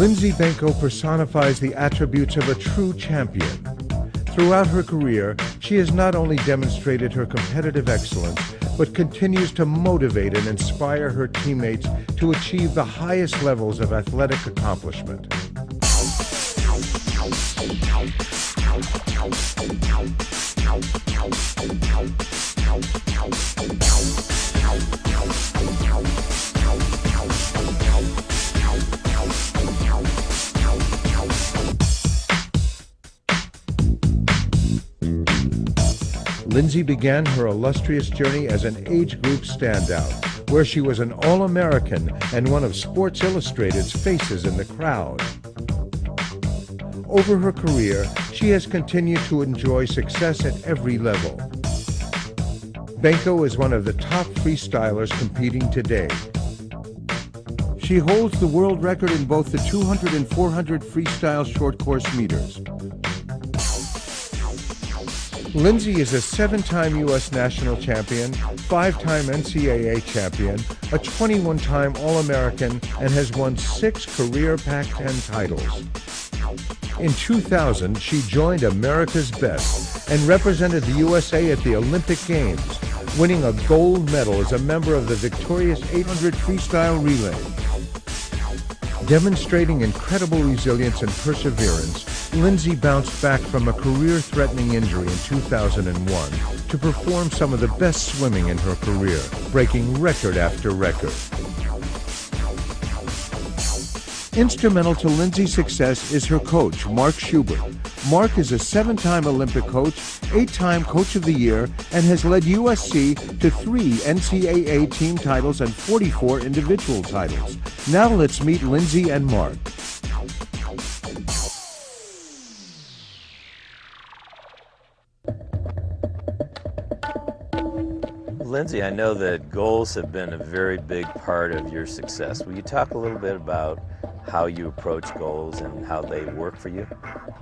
Lindsay Benko personifies the attributes of a true champion. Throughout her career, she has not only demonstrated her competitive excellence, but continues to motivate and inspire her teammates to achieve the highest levels of athletic accomplishment. Lindsay began her illustrious journey as an age group standout, where she was an All-American and one of Sports Illustrated's faces in the crowd. Over her career, she has continued to enjoy success at every level. Benko is one of the top freestylers competing today. She holds the world record in both the 200 and 400 freestyle short course meters. Lindsay is a 7-time U.S. national champion, 5-time NCAA champion, a 21-time All-American, and has won 6 career Pac-10 titles. In 2000, she joined America's Best and represented the USA at the Olympic Games, winning a gold medal as a member of the victorious 800 freestyle relay. Demonstrating incredible resilience and perseverance, Lindsay bounced back from a career-threatening injury in 2001 to perform some of the best swimming in her career, breaking record after record. Instrumental to Lindsay's success is her coach, Mark Schubert. Mark is a 7-time Olympic coach, 8-time Coach of the Year, and has led USC to 3 NCAA team titles and 44 individual titles. Now let's meet Lindsay and Mark. Lindsay, I know that goals have been a very big part of your success. Will you talk a little bit about how you approach goals and how they work for you?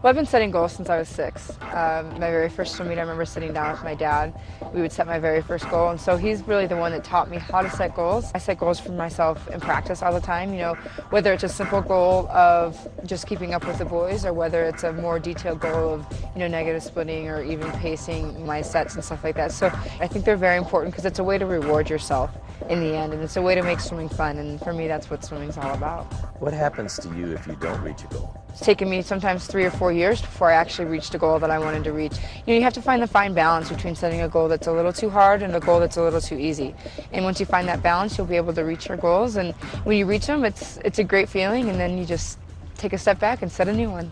Well, I've been setting goals since I was 6. My very first swim meet, I remember sitting down with my dad. We would set my very first goal, and so he's really the one that taught me how to set goals. I set goals for myself in practice all the time, you know, whether it's a simple goal of just keeping up with the boys or whether it's a more detailed goal of, you know, negative splitting or even pacing my sets and stuff like that. So I think they're very important because it's a way to reward yourself in the end, and it's a way to make swimming fun, and for me that's what swimming's all about. What happens to you if you don't reach a goal? It's taken me sometimes 3 or 4 years before I actually reached a goal that I wanted to reach. You know, you have to find the fine balance between setting a goal that's a little too hard and a goal that's a little too easy. And once you find that balance, you'll be able to reach your goals, and when you reach them, it's a great feeling, and then you just take a step back and set a new one.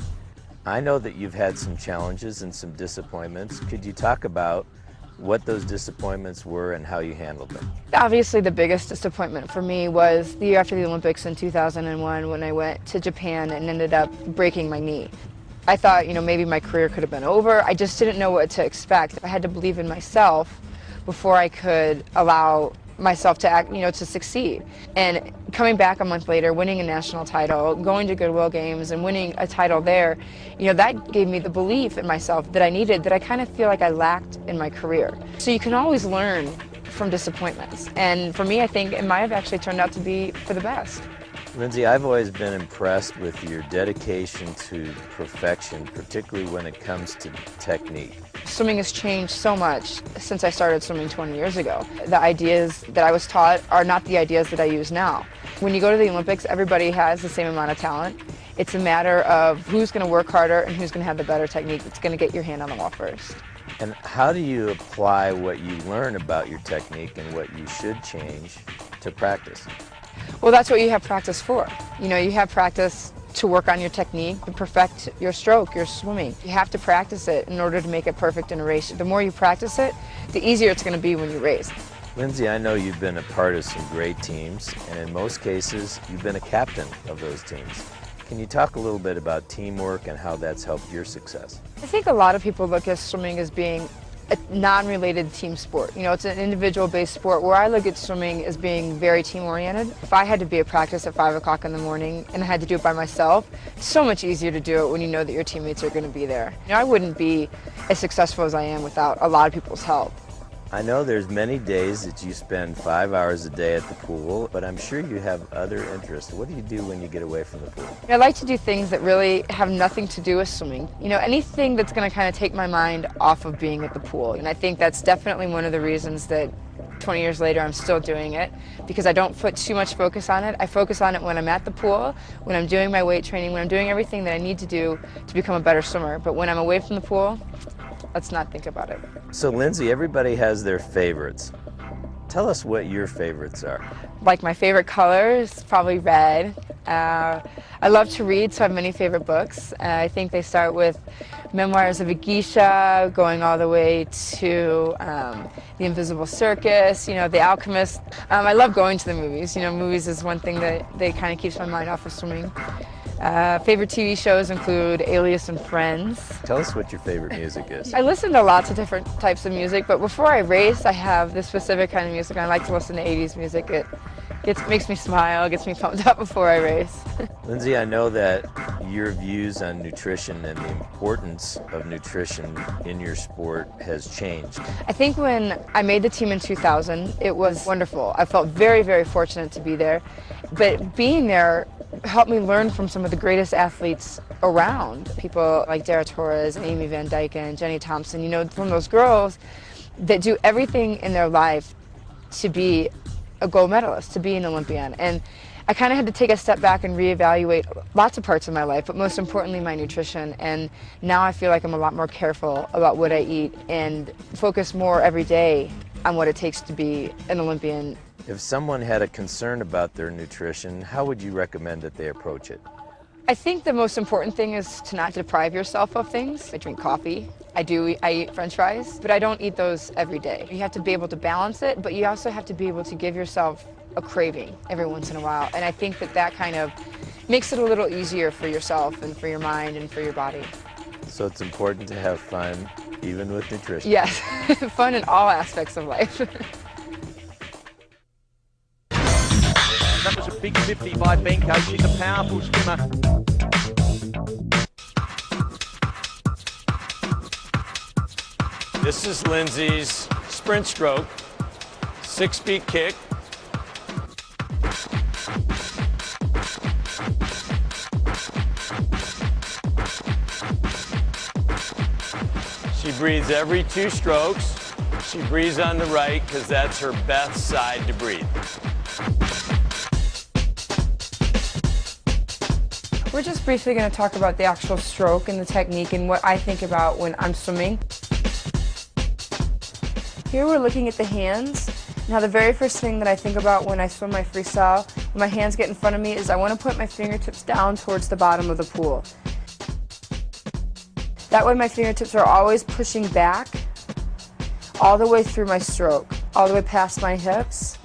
I know that you've had some challenges and some disappointments. Could you talk about what those disappointments were and how you handled them? Obviously the biggest disappointment for me was the year after the Olympics in 2001 when I went to Japan and ended up breaking my knee. I thought, you know, maybe my career could have been over. I just didn't know what to expect. I had to believe in myself before I could allow myself to act, you know, to succeed. And coming back a month later, winning a national title, going to Goodwill Games and winning a title there, you know, that gave me the belief in myself that I needed, that I kind of feel like I lacked in my career. So you can always learn from disappointments. And for me, I think it might have actually turned out to be for the best. Lindsay, I've always been impressed with your dedication to perfection, particularly when it comes to technique. Swimming has changed so much since I started swimming 20 years ago. The ideas that I was taught are not the ideas that I use now. When you go to the Olympics, everybody has the same amount of talent. It's a matter of who's going to work harder and who's going to have the better technique that's going to get your hand on the wall first. And how do you apply what you learn about your technique and what you should change to practice? Well, that's what you have practice for. You know, you have practice to work on your technique, to perfect your stroke, your swimming. You have to practice it in order to make it perfect in a race. The more you practice it, the easier it's going to be when you race. Lindsay, I know you've been a part of some great teams, and in most cases, you've been a captain of those teams. Can you talk a little bit about teamwork and how that's helped your success? I think a lot of people look at swimming as being a non-related team sport. You know, it's an individual-based sport, where I look at swimming as being very team-oriented. If I had to be at practice at 5 o'clock in the morning and I had to do it by myself, it's so much easier to do it when you know that your teammates are going to be there. You know, I wouldn't be as successful as I am without a lot of people's help. I know there's many days that you spend 5 hours a day at the pool, but I'm sure you have other interests. What do you do when you get away from the pool? I like to do things that really have nothing to do with swimming. You know, anything that's going to kind of take my mind off of being at the pool. And I think that's definitely one of the reasons that 20 years later I'm still doing it, because I don't put too much focus on it. I focus on it when I'm at the pool, when I'm doing my weight training, when I'm doing everything that I need to do to become a better swimmer. But when I'm away from the pool, let's not think about it. So Lindsay, everybody has their favorites. Tell us what your favorites are. Like my favorite color is probably red. I love to read, so I have many favorite books. I think they start with Memoirs of a Geisha, going all the way to The Invisible Circus, you know, The Alchemist. I love going to the movies. You know, movies is one thing that kind of keeps my mind off of swimming. Favorite TV shows include Alias and Friends. Tell us what your favorite music is. I listen to lots of different types of music, but before I race, I have this specific kind of music. I like to listen to 80s music. It makes me smile, gets me pumped up before I race. Lindsay, I know that your views on nutrition and the importance of nutrition in your sport has changed. I think when I made the team in 2000, it was wonderful. I felt very, very fortunate to be there. But being there helped me learn from some of the greatest athletes around. People like Dara Torres and Amy Van Dyken and Jenny Thompson, you know, from those girls that do everything in their life to be a gold medalist, to be an Olympian. And I kind of had to take a step back and reevaluate lots of parts of my life, but most importantly my nutrition. And now I feel like I'm a lot more careful about what I eat and focus more every day on what it takes to be an Olympian. If someone had a concern about their nutrition, how would you recommend that they approach it? I think the most important thing is to not deprive yourself of things. I drink coffee. I eat French fries, but I don't eat those every day. You have to be able to balance it, but you also have to be able to give yourself a craving every once in a while. And I think that kind of makes it a little easier for yourself and for your mind and for your body. So it's important to have fun, even with nutrition. Yes, fun in all aspects of life. That was a big 50 by Benko. She's a powerful swimmer. This is Lindsay's sprint stroke, 6-beat kick. She breathes every 2 strokes. She breathes on the right because that's her best side to breathe. We're just briefly going to talk about the actual stroke and the technique and what I think about when I'm swimming. Here we're looking at the hands. Now the very first thing that I think about when I swim my freestyle, when my hands get in front of me, is I want to put my fingertips down towards the bottom of the pool. That way my fingertips are always pushing back all the way through my stroke, all the way past my hips.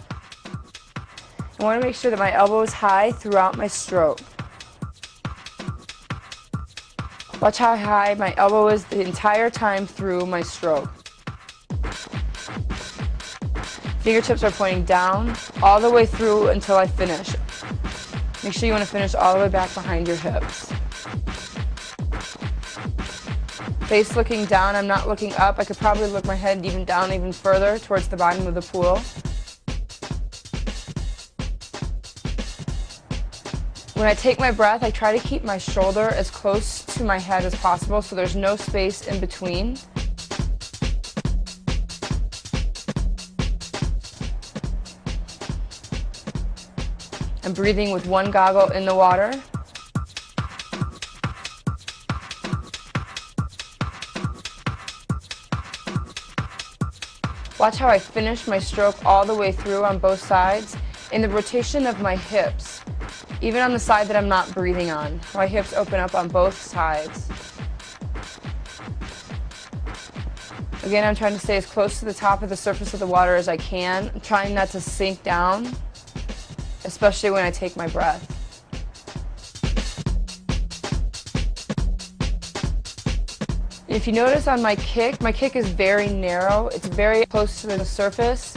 I want to make sure that my elbow is high throughout my stroke. Watch how high my elbow is the entire time through my stroke. Fingertips are pointing down all the way through until I finish. Make sure you want to finish all the way back behind your hips. Face looking down, I'm not looking up. I could probably look my head even down even further towards the bottom of the pool. When I take my breath, I try to keep my shoulder as close to my head as possible so there's no space in between. I'm breathing with one goggle in the water. Watch how I finish my stroke all the way through on both sides in the rotation of my hips. Even on the side that I'm not breathing on, my hips open up on both sides. Again, I'm trying to stay as close to the top of the surface of the water as I can. I'm trying not to sink down, especially when I take my breath. If you notice on my kick is very narrow. It's very close to the surface.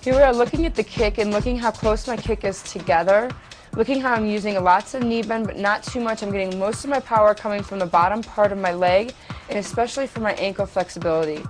Here we are looking at the kick and looking how close my kick is together. Looking how I'm using lots of knee bend, but not too much. I'm getting most of my power coming from the bottom part of my leg, and especially from my ankle flexibility.